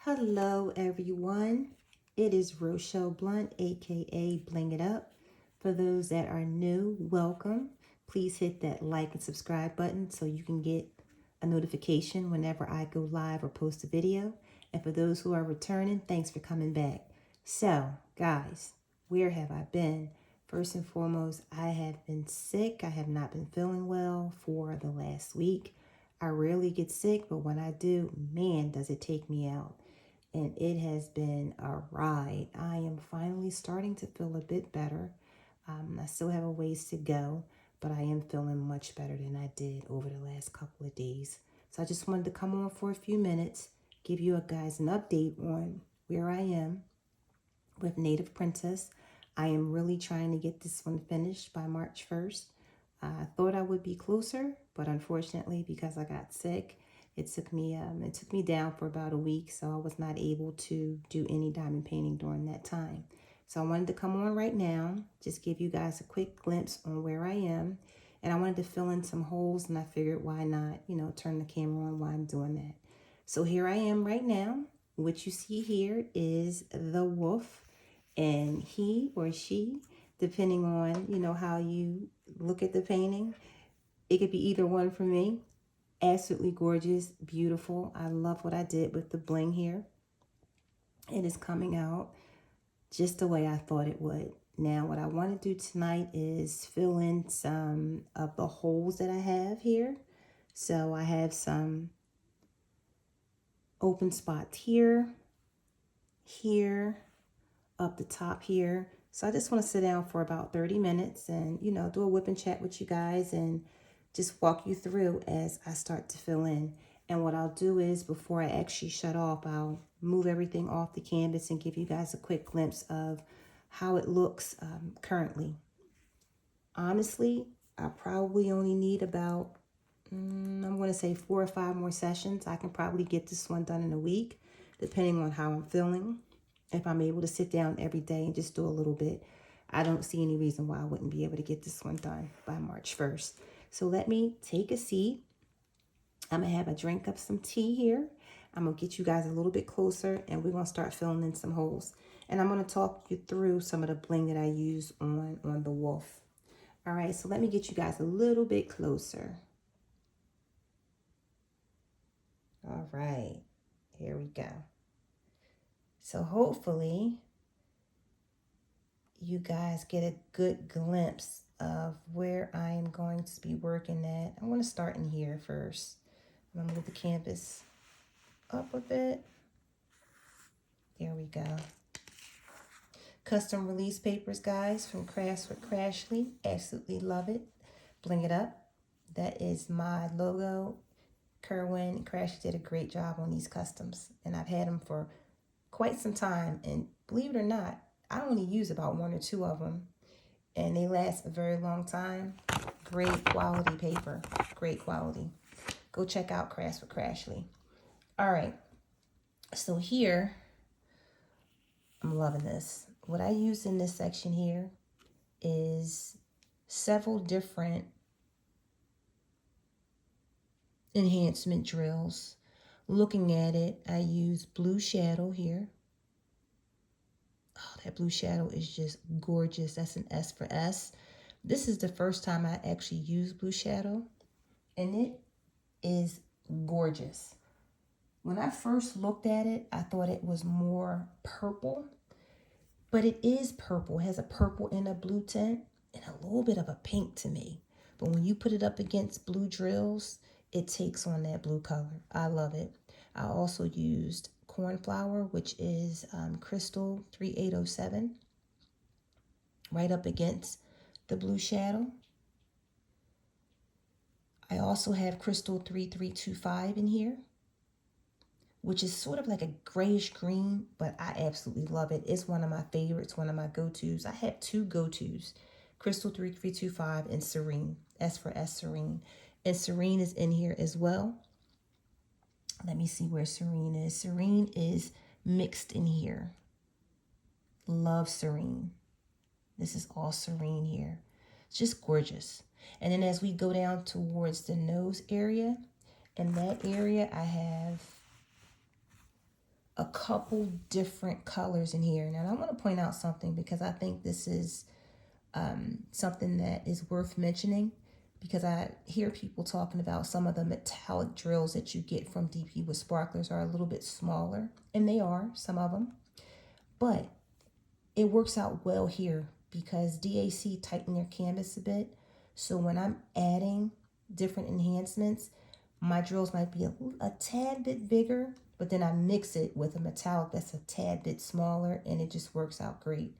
Hello everyone, it is Rochelle Blunt, aka Bling It Up. For those that are new, welcome. Please hit that like and subscribe button so you can get a notification whenever I go live or post a video. And for those who are returning, thanks for coming back. So, guys, where have I been? First and foremost, I have been sick. I have not been feeling well for the last week. I rarely get sick, but when I do, man, does it take me out. And it has been a ride. I am finally starting to feel a bit better. I still have a ways to go, but I am feeling much better than I did over the last couple of days. So I just wanted to come on for a few minutes, give you guys an update on where I am with Native Princess. I am really trying to get this one finished by March 1st. I thought I would be closer, but unfortunately, because I got sick, it took me down for about a week, so I was not able to do any diamond painting during that time. So I wanted to come on right now, just give you guys a quick glimpse on where I am. And I wanted to fill in some holes, and I figured why not, turn the camera on while I'm doing that. So here I am right now. What you see here is the wolf, and he or she, depending on, how you look at the painting, it could be either one for me. Absolutely gorgeous, beautiful. I love what I did with the bling here. It is coming out just the way I thought it would. Now, what I want to do tonight is fill in some of the holes that I have here. So I have some open spots here, up the top here. So I just want to sit down for about 30 minutes and, do a whip and chat with you guys and just walk you through as I start to fill in. And what I'll do is, before I actually shut off, I'll move everything off the canvas and give you guys a quick glimpse of how it looks currently. Honestly, I probably only need about, I'm going to say 4 or 5 more sessions. I can probably get this one done in a week, depending on how I'm feeling. If I'm able to sit down every day and just do a little bit, I don't see any reason why I wouldn't be able to get this one done by March 1st. So let me take a seat. I'm going to have a drink of some tea here. I'm going to get you guys a little bit closer, and we're going to start filling in some holes. And I'm going to talk you through some of the bling that I use on the wolf. All right, so let me get you guys a little bit closer. All right, here we go. So hopefully you guys get a good glimpse of where I am going to be working at. I'm going to start in here first. I'm going to move the canvas up a bit. There we go. Custom release papers, guys, from Crafts with Crashly. Absolutely love it. Bling It Up. That is my logo. Kerwin and Crash did a great job on these customs, and I've had them for quite some time. And believe it or not, I only use about 1 or 2 of them, and they last a very long time. Great quality paper. Great quality. Go check out Crafts with Crashly. All right. So here, I'm loving this. What I use in this section here is several different enhancement drills. Looking at it, I use blue shadow here. Oh, that blue shadow is just gorgeous. That's an S for S. This is the first time I actually used blue shadow, and it is gorgeous. When I first looked at it, I thought it was more purple, but it is purple. It has a purple and a blue tint and a little bit of a pink to me. But when you put it up against blue drills, it takes on that blue color. I love it. I also used cornflower, which is Crystal 3807, right up against the blue shadow. I also have Crystal 3325 in here, which is sort of like a grayish green, but I absolutely love it. It's one of my favorites, one of my go-tos. I have 2 go-tos, Crystal 3325 and Serene, S for S, Serene. And Serene is in here as well. Let me see where Serene is. Serene is mixed in here. Love Serene. This is all Serene here. It's just gorgeous. And then as we go down towards the nose area, in that area I have a couple different colors in here. Now I want to point out something because I think this is something that is worth mentioning, because I hear people talking about some of the metallic drills that you get from DP with sparklers are a little bit smaller, and they are, some of them, but it works out well here because DAC tighten their canvas a bit. So when I'm adding different enhancements, my drills might be a tad bit bigger, but then I mix it with a metallic that's a tad bit smaller, and it just works out great.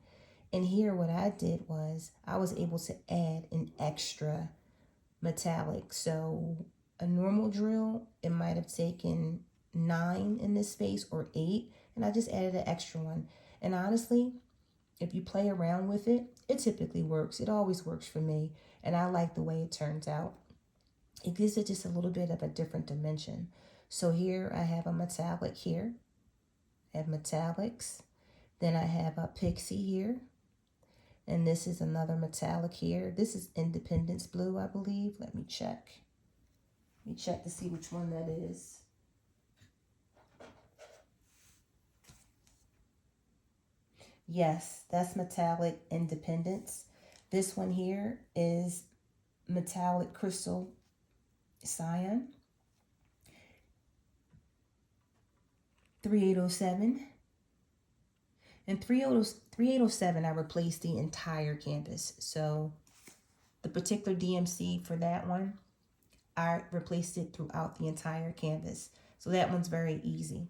And here what I did was I was able to add an extra metallic. So a normal drill, it might have taken 9 in this space or 8, and I just added an extra one. And honestly, if you play around with it, it typically works. It always works for me, and I like the way it turns out. It gives it just a little bit of a different dimension. So here I have a metallic here. I have metallics. Then I have a pixie here. And this is another metallic here. This is Independence Blue, I believe. Let me check. Let me check to see which one that is. Yes, that's metallic Independence. This one here is metallic crystal cyan. 3807. And 3807, I replaced the entire canvas. So the particular DMC for that one, I replaced it throughout the entire canvas. So that one's very easy.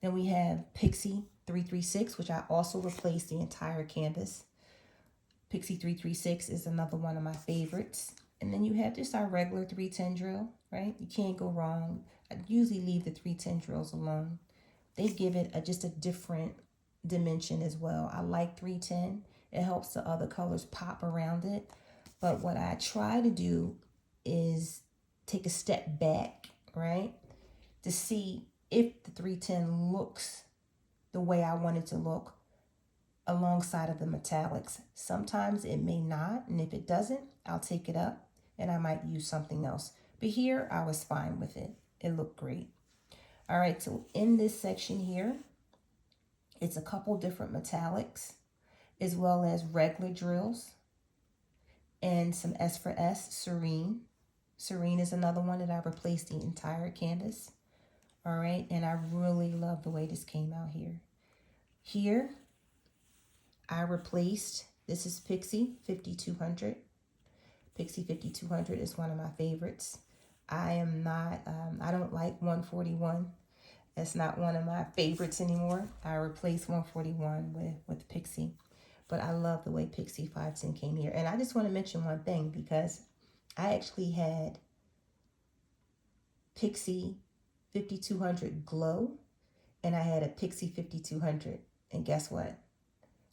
Then we have Pixie 336, which I also replaced the entire canvas. Pixie 336 is another one of my favorites. And then you have just our regular 310 drill, right? You can't go wrong. I usually leave the 310 drills alone. They give it just a different dimension as well. I like 310. It helps the other colors pop around it. But what I try to do is take a step back, right? To see if the 310 looks the way I want it to look alongside of the metallics. Sometimes it may not, and if it doesn't, I'll take it up and I might use something else. But here, I was fine with it. It looked great. All right, so in this section here, it's a couple different metallics, as well as regular drills, and some S for S, Serene. Serene is another one that I replaced the entire canvas. All right, and I really love the way this came out here. Here, I replaced, this is Pixie 5200. Pixie 5200 is one of my favorites. I am not, I don't like 141. That's not one of my favorites anymore. I replaced 141 with Pixie. But I love the way Pixie 510 came here. And I just want to mention one thing, because I actually had Pixie 5200 Glow, and I had a Pixie 5200. And guess what?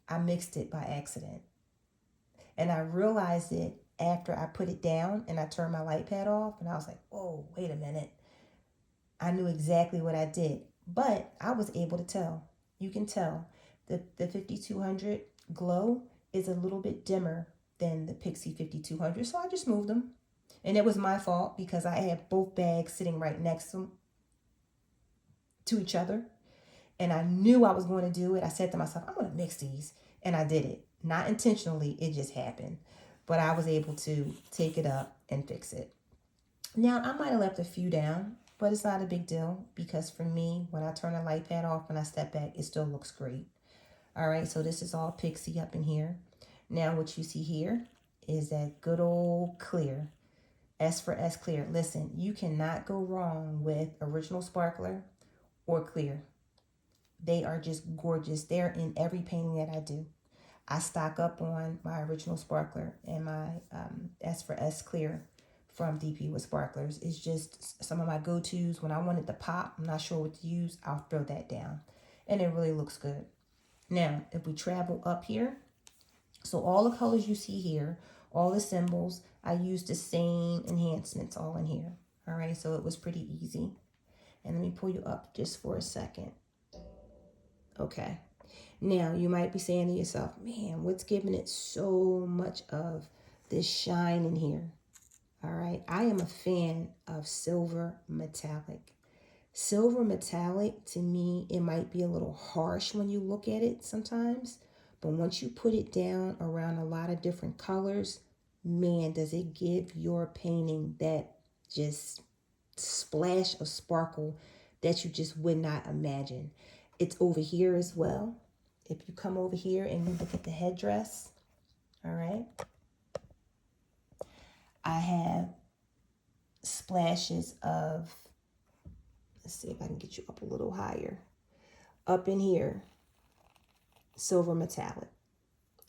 I mixed it by accident. And I realized it after I put it down and I turned my light pad off. And I was like, oh, wait a minute. I knew exactly what I did. But I was able to tell. You can tell. The 5200 Glow is a little bit dimmer than the Pixie 5200. So I just moved them. And it was my fault because I had both bags sitting right next to each other. And I knew I was going to do it. I said to myself, I'm going to mix these. And I did it. Not intentionally. It just happened. But I was able to take it up and fix it. Now, I might have left a few down, but it's not a big deal, because for me, when I turn the light pad off and I step back, it still looks great. All right, so this is all Pixie up in here. Now, what you see here is that good old clear. S for S clear. Listen, you cannot go wrong with original sparkler or clear. They are just gorgeous. They're in every painting that I do. I stock up on my original sparkler and my S for S clear from DP with sparklers. It's just some of my go-tos. When I want it to pop, I'm not sure what to use, I'll throw that down. And it really looks good. Now, if we travel up here, so all the colors you see here, all the symbols, I used the same enhancements all in here. All right, so it was pretty easy. And let me pull you up just for a second. Okay. Now, you might be saying to yourself, man, what's giving it so much of this shine in here? All right. I am a fan of silver metallic. Silver metallic, to me, it might be a little harsh when you look at it sometimes. But once you put it down around a lot of different colors, man, does it give your painting that just splash of sparkle that you just would not imagine. It's over here as well. If you come over here and you look at the headdress, all right, I have splashes of, let's see if I can get you up a little higher. Up in here, silver metallic.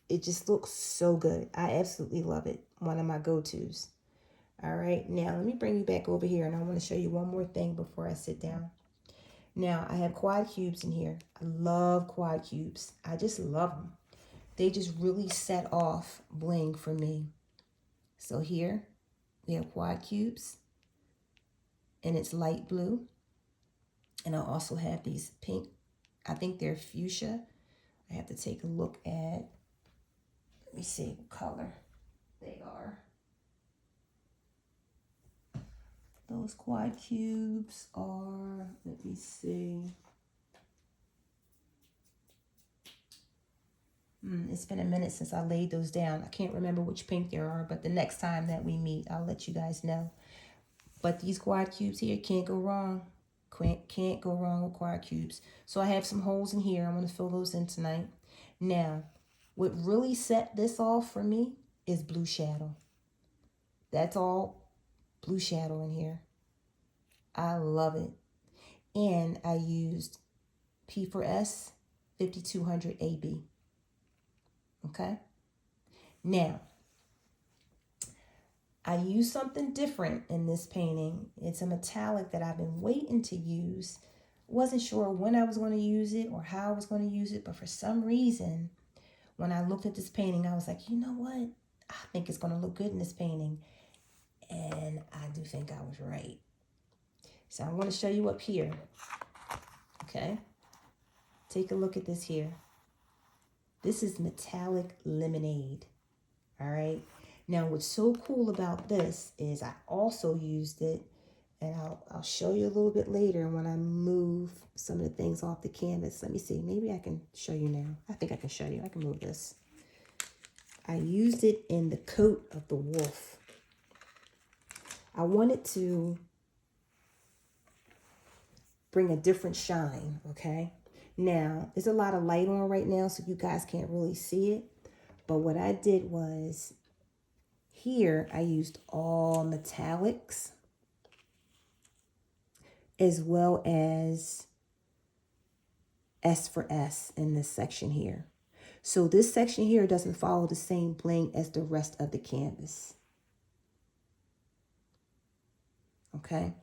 It just looks so good. I absolutely love it. One of my go-tos. All right, now let me bring you back over here, and I want to show you one more thing before I sit down. Now, I have quad cubes in here. I love quad cubes. I just love them. They just really set off bling for me. So here, we have quad cubes, and it's light blue. And I also have these pink, I think they're fuchsia. I have to take a look at, let me see what color they are. Those quad cubes are, let me see. It's been a minute since I laid those down. I can't remember which pink there are, but the next time that we meet, I'll let you guys know. But these quad cubes here, can't go wrong. Can't go wrong with quad cubes. So I have some holes in here. I'm going to fill those in tonight. Now, what really set this off for me is blue shadow. That's all blue shadow in here. I love it. And I used P4S 5200 AB. Okay? Now, I used something different in this painting. It's a metallic that I've been waiting to use. Wasn't sure when I was going to use it or how I was going to use it, but for some reason, when I looked at this painting, I was like, you know what? I think it's going to look good in this painting. And I do think I was right. So I want to show you up here. Okay? Take a look at this here. This is metallic lemonade. All right? Now, what's so cool about this is I also used it, and I'll show you a little bit later when I move some of the things off the canvas. Let me see. Maybe I can show you now. I think I can show you. I can move this. I used it in the coat of the wolf. I wanted to bring a different shine, okay? Now, there's a lot of light on right now, so you guys can't really see it. But what I did was, here I used all metallics as well as S for S in this section here. So this section here doesn't follow the same bling as the rest of the canvas. Okay?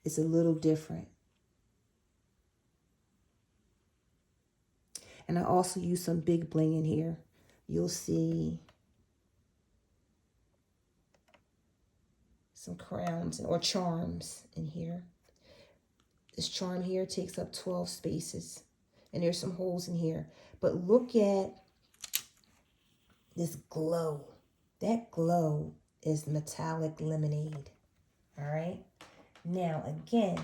It's a little different. And I also use some big bling in here. You'll see some crowns or charms in here. This charm here takes up 12 spaces. And there's some holes in here. But look at this glow. That glow is metallic lemonade. All right? Now, again,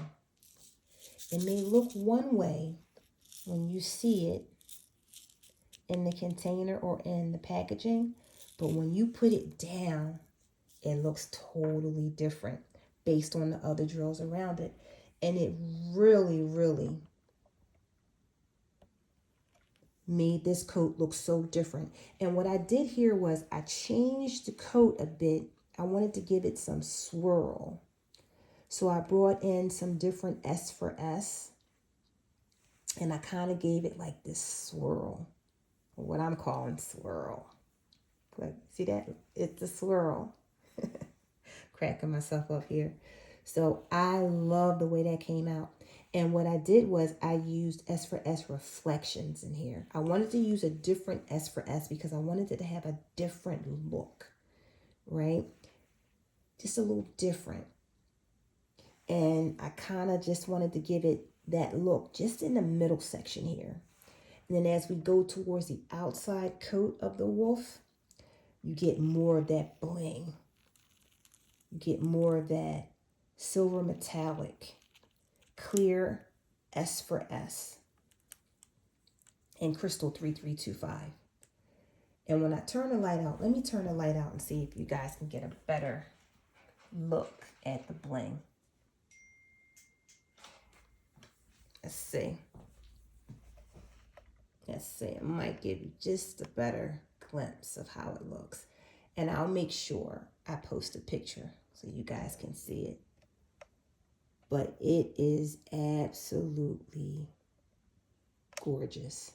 it may look one way when you see it in the container or in the packaging, but when you put it down, it looks totally different based on the other drills around it. And it really, really made this coat look so different. And what I did here was I changed the coat a bit. I wanted to give it some swirl. So I brought in some different S for S, and I kind of gave it like this swirl, or what I'm calling swirl. Like, see that? It's a swirl. Cracking myself up here. So I love the way that came out. And what I did was I used S for S reflections in here. I wanted to use a different S for S because I wanted it to have a different look, right? Just a little different. And I kind of just wanted to give it that look just in the middle section here. And then as we go towards the outside coat of the wolf, you get more of that bling. You get more of that silver metallic clear S for S in crystal 3325. And when I turn the light out, let me turn the light out and see if you guys can get a better look at the bling. Let's see. Let's see. It might give you just a better glimpse of how it looks. And I'll make sure I post a picture so you guys can see it. But it is absolutely gorgeous.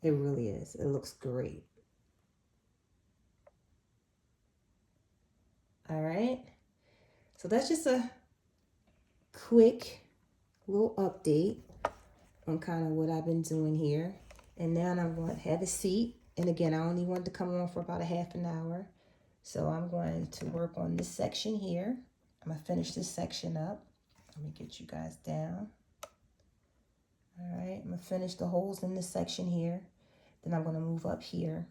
It really is. It looks great. All right. So that's just a quick little update on kind of what I've been doing here. And now I'm going to have a seat. And again, I only wanted to come on for about a half an hour. So I'm going to work on this section here. I'm going to finish this section up. Let me get you guys down. All right, I'm going to finish the holes in this section here. Then I'm going to move up here.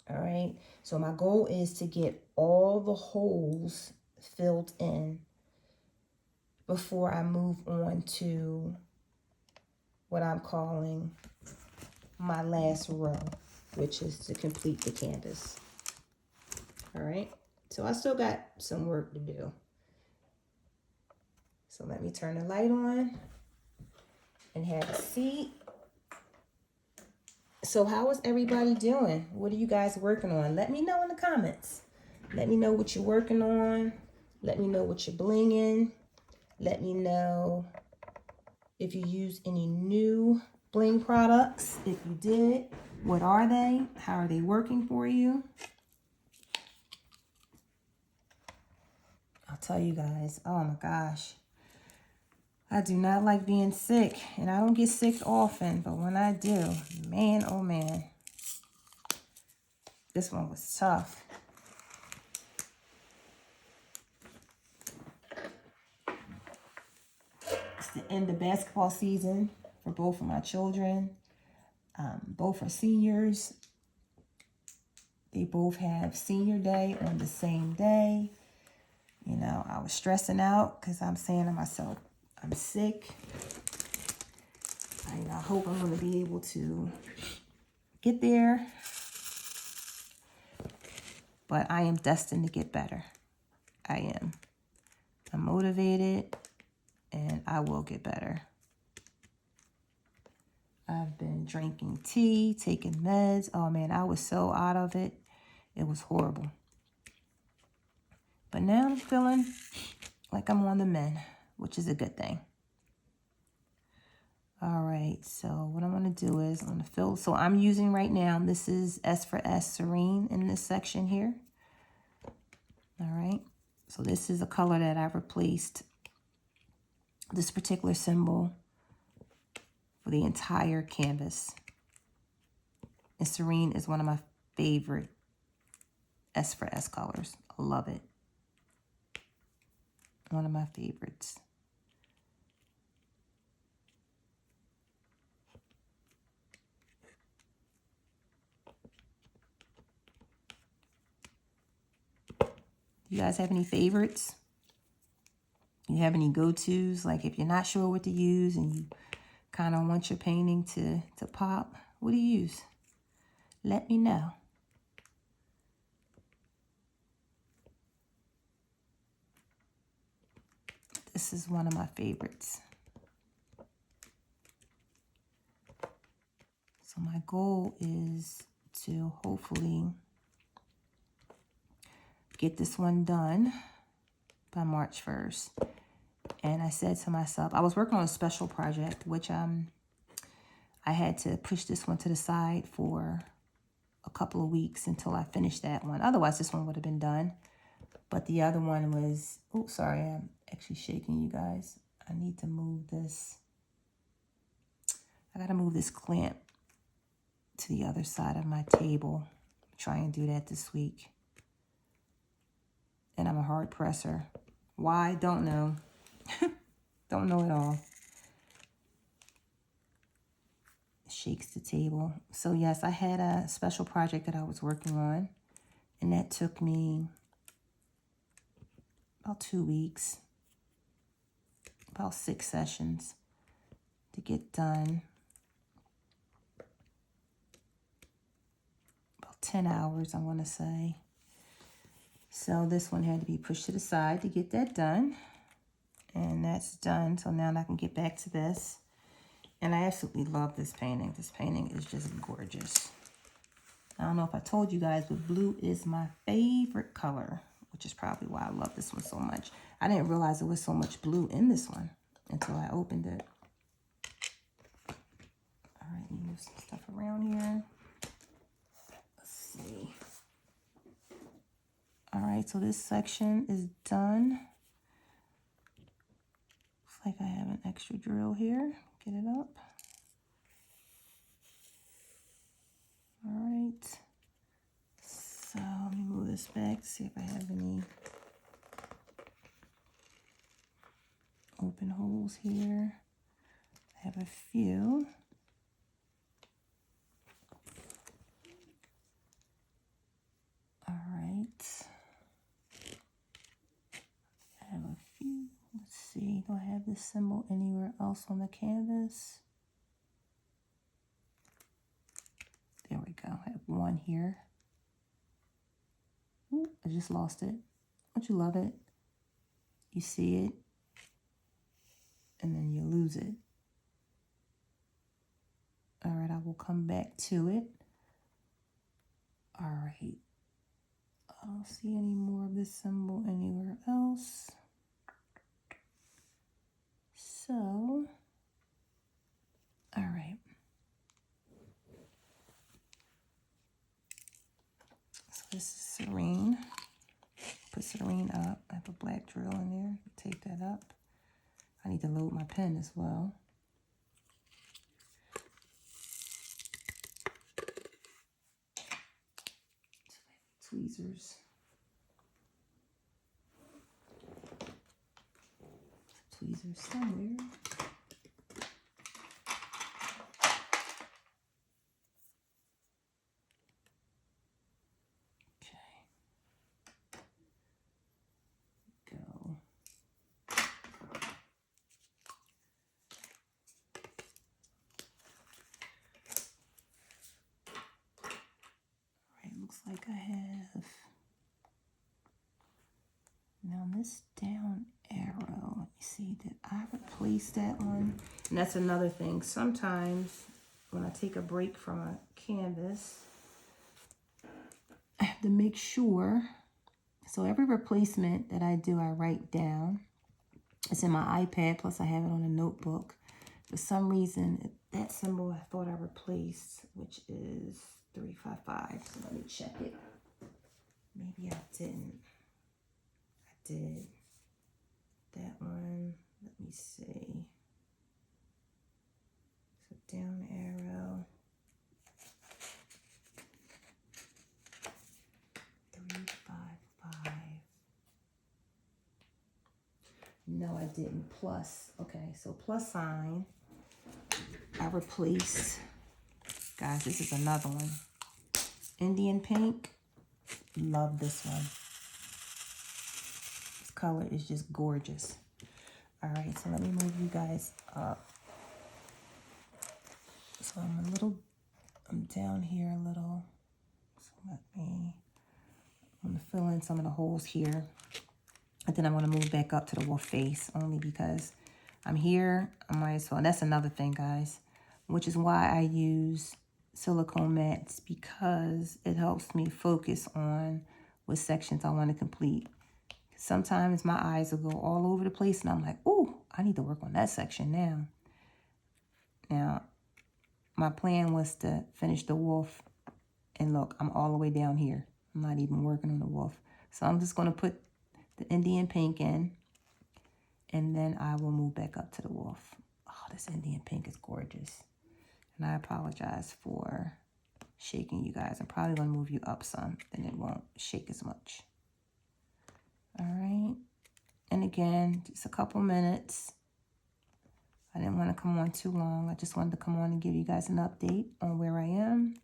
All right, so my goal is to get all the holes filled in before I move on to what I'm calling my last row, which is to complete the canvas. All right, so I still got some work to do. So let me turn the light on and have a seat. So how is everybody doing? What are you guys working on? Let me know in the comments. Let me know what you're working on. Let me know what you're blinging. Let me know if you use any new bling products. If you did, what are they? How are they working for you? I'll tell you guys, oh my gosh. I do not like being sick, and I don't get sick often, but when I do, man, oh man, this one was tough. It's the end of basketball season for both of my children. Both are seniors. They both have senior day on the same day. You know, I was stressing out because I'm saying to myself, I'm sick. I hope I'm going to be able to get there. But I am destined to get better. I am. I'm motivated and I will get better. I've been drinking tea, taking meds. Oh man, I was so out of it. It was horrible. But now I'm feeling like I'm on the mend, which is a good thing. All right, so what I'm going to do is I'm going to fill. So I'm using right now, this is S for S Serene in this section here. All right, so this is a color that I've replaced this particular symbol for the entire canvas. And Serene is one of my favorite S for S colors. I love it. One of my favorites. You guys have any favorites? You have any go-tos? Like if you're not sure what to use and you kind of want your painting to pop, what do you use? Let me know. This is one of my favorites. So my goal is to hopefully get this one done by March 1st. And I said to myself, I was working on a special project, which I had to push this one to the side for a couple of weeks until I finished that one. Otherwise, this one would have been done. But the other one was, oh, sorry, I'm actually shaking you guys. I need to move this. I got to move this clamp to the other side of my table. Try and do that this week. And I'm a hard presser. Why? Don't know. Don't know at all. It shakes the table. So yes, I had a special project that I was working on. And that took me about 2 weeks. about 6 sessions to get done. About 10 hours, I want to say. So this one had to be pushed to the side to get that done. And that's done. So now I can get back to this. And I absolutely love this painting. This painting is just gorgeous. I don't know if I told you guys, but blue is my favorite color, which is probably why I love this one so much. I didn't realize there was so much blue in this one until I opened it. All right, let me move some stuff around here. Let's see. All right, so this section is done. Looks like I have an extra drill here. Get it up. All right. So let me move this back to see if I have any open holes here. I have a few. All right. I have a few. Let's see. Do I have this symbol anywhere else on the canvas? There we go. I have one here. Ooh, I just lost it. Don't you love it? You see it, and then you lose it. All right, I will come back to it. All right. I don't see any more of this symbol anywhere else. So, all right. So this is Serene. Put Serene up. I have a black drill in there. Take that up. I need to load my pen as well. Tweezers. Tweezers somewhere. Looks like I have, now this down arrow, let me see, did I replace that one? And that's another thing. Sometimes when I take a break from a canvas, I have to make sure, so every replacement that I do, I write down. It's in my iPad, plus I have it on a notebook. For some reason, that symbol I thought I replaced, which is 355. So let me check it. Maybe I didn't. I did. That one. Let me see. So down arrow. 355. No, I didn't. Plus. Okay, so plus sign. I replaced. Guys, this is another one. Indian pink. Love this one. This color is just gorgeous. All right, so let me move you guys up. So I'm down here a little. So I'm gonna fill in some of the holes here. And then I'm gonna move back up to the wolf face, only because I'm here. I might as well. And that's another thing, guys, which is why I use silicone mats, because it helps me focus on what sections I want to complete. Sometimes my eyes will go all over the place and I'm like, oh, I need to work on that section now. Now, my plan was to finish the wolf, and look, I'm all the way down here. I'm not even working on the wolf. So I'm just going to put the Indian pink in, and then I will move back up to the wolf. Oh, this Indian pink is gorgeous. And I apologize for shaking you guys. I'm probably going to move you up some, then it won't shake as much. All right. And again, just a couple minutes. I didn't want to come on too long. I just wanted to come on and give you guys an update on where I am,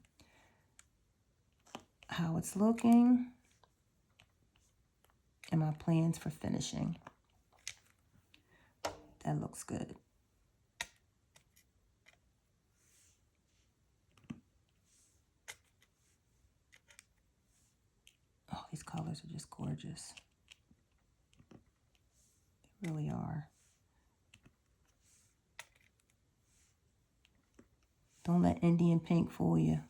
how it's looking, and my plans for finishing. That looks good. Oh, these colors are just gorgeous. They really are. Don't let Indian pink fool you.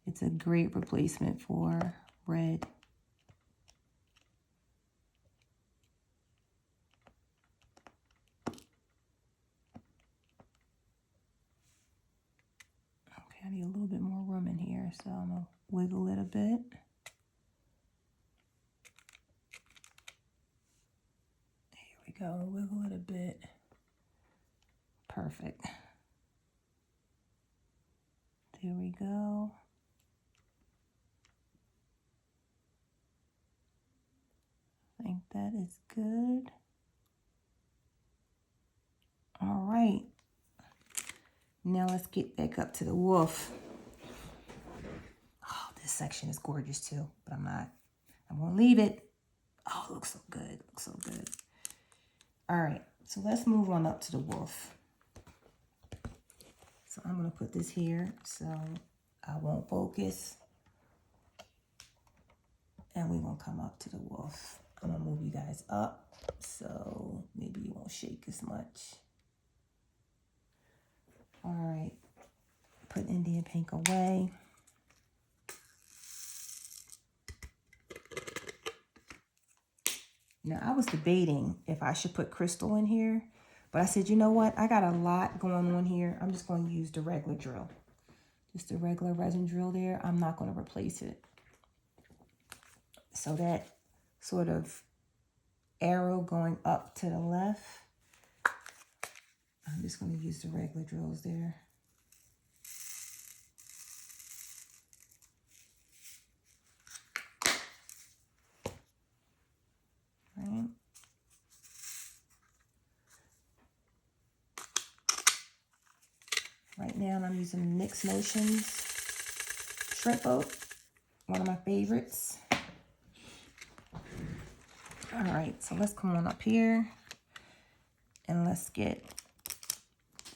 It's a great replacement for red. Okay, I need a little bit more room in here, so I'm gonna wiggle it a bit. Here we go, wiggle it a bit. Perfect. There we go. I think that is good. All right. Now let's get back up to the wolf. Oh, this section is gorgeous too, but I'm gonna leave it. Oh, it looks so good, it looks so good. All right, so let's move on up to the wolf. So I'm gonna put this here so I won't focus. And we're gonna come up to the wolf. I'm gonna move you guys up so maybe you won't shake as much. All right, put Indian pink away. Now, I was debating if I should put crystal in here, but I said, you know what? I got a lot going on here. I'm just going to use the regular drill. Just the regular resin drill there. I'm not going to replace it. So that sort of arrow going up to the left, I'm just going to use the regular drills there. Right. Right now I'm using Nyx Notion shrimp boat, one of my favorites. All right, so let's come on up here and let's get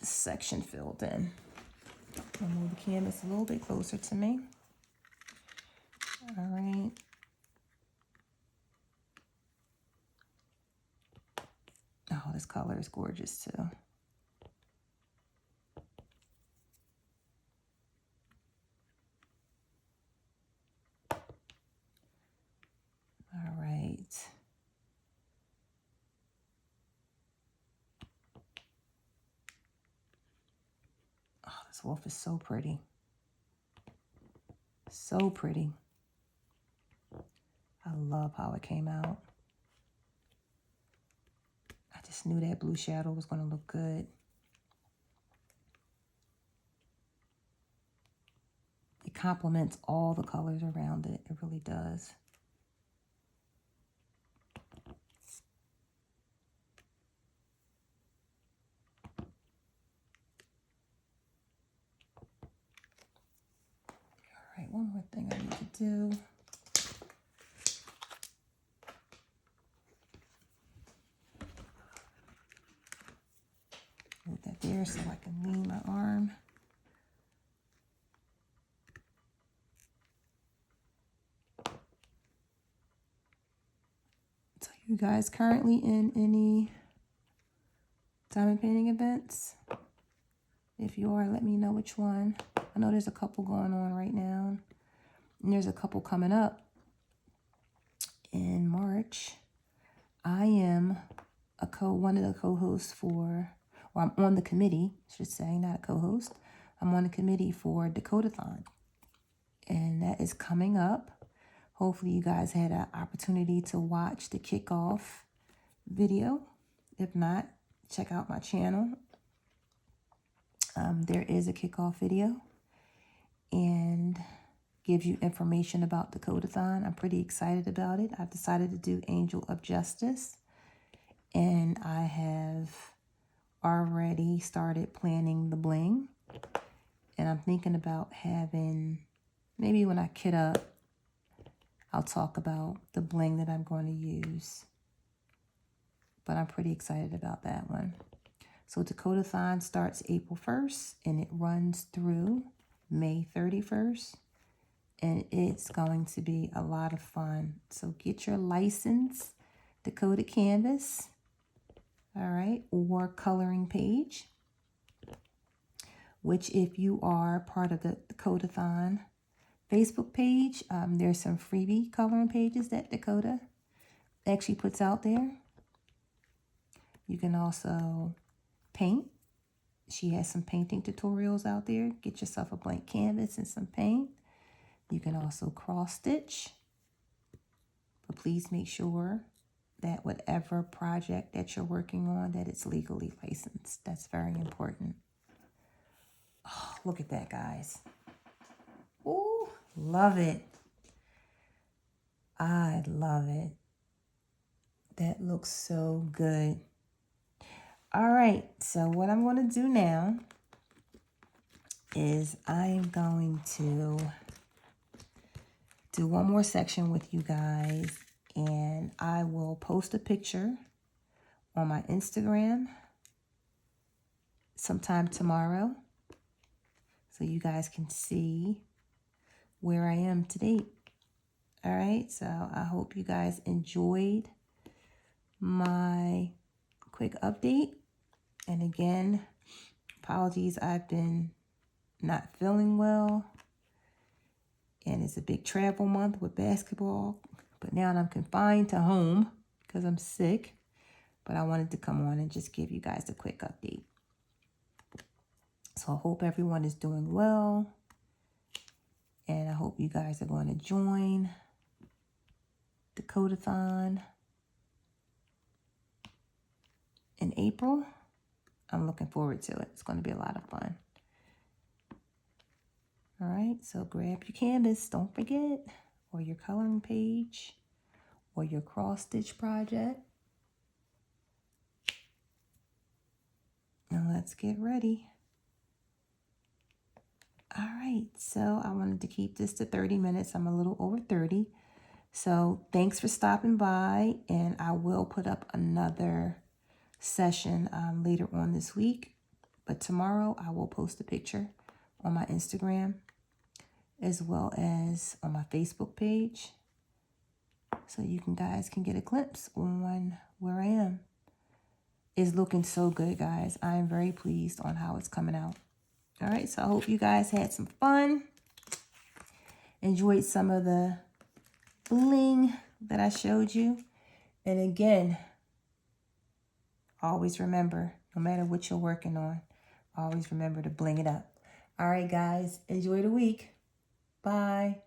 this section filled in. I'll move the canvas a little bit closer to me. All right. Oh, this color is gorgeous too. All right. Oh, this wolf is so pretty. So pretty. I love how it came out. I just knew that blue shadow was going to look good. It complements all the colors around it. It really does. All right, one more thing I need to do. Move that there so I can lean my arm. So you guys currently in any diamond painting events? If you are, let me know which one. I know there's a couple going on right now. And there's a couple coming up in March. I am one of the co-hosts for, or I'm on the committee, I should say, not a co-host. I'm on the committee for Dakotathon. And that is coming up. Hopefully you guys had an opportunity to watch the kickoff video. If not, check out my channel. There is a kickoff video and gives you information about Dakotathon. I'm pretty excited about it. I've decided to do Angel of Justice, and I have already started planning the bling. And I'm thinking about having, maybe when I kit up, I'll talk about the bling that I'm going to use. But I'm pretty excited about that one. So Dakota-thon starts April 1st and it runs through May 31st. And it's going to be a lot of fun. So get your license, Dakota Canvas, all right, or coloring page, which if you are part of the Dakota-thon Facebook page, there's some freebie coloring pages that Dakota actually puts out there. You can also paint. She has some painting tutorials out there. Get yourself a blank canvas and some paint. You can also cross stitch, but please make sure that whatever project that you're working on, that it's legally licensed. That's very important. Oh, look at that, guys. Ooh, love it. I love it. That looks so good. All right, so what I'm going to do now is I am going to do one more section with you guys, and I will post a picture on my Instagram sometime tomorrow so you guys can see where I am to date. All right, so I hope you guys enjoyed my quick update. And again, apologies, I've been not feeling well. And it's a big travel month with basketball. But now I'm confined to home because I'm sick. But I wanted to come on and just give you guys a quick update. So I hope everyone is doing well. And I hope you guys are going to join Dakota-thon in April. I'm looking forward to it. It's going to be a lot of fun. All right, so grab your canvas, don't forget, or your coloring page, or your cross stitch project. Now let's get ready. All right, so I wanted to keep this to 30 minutes. I'm a little over 30. So thanks for stopping by, and I will put up another session later on this week. But tomorrow I will post a picture on my Instagram as well as on my Facebook page, so you guys can get a glimpse on where I am. It's looking so good, guys. I am very pleased on how it's coming out. All right, so I hope you guys had some fun, enjoyed some of the bling that I showed you. And again, always remember, no matter what you're working on, always remember to bling it up. All right, guys, enjoy the week. Bye.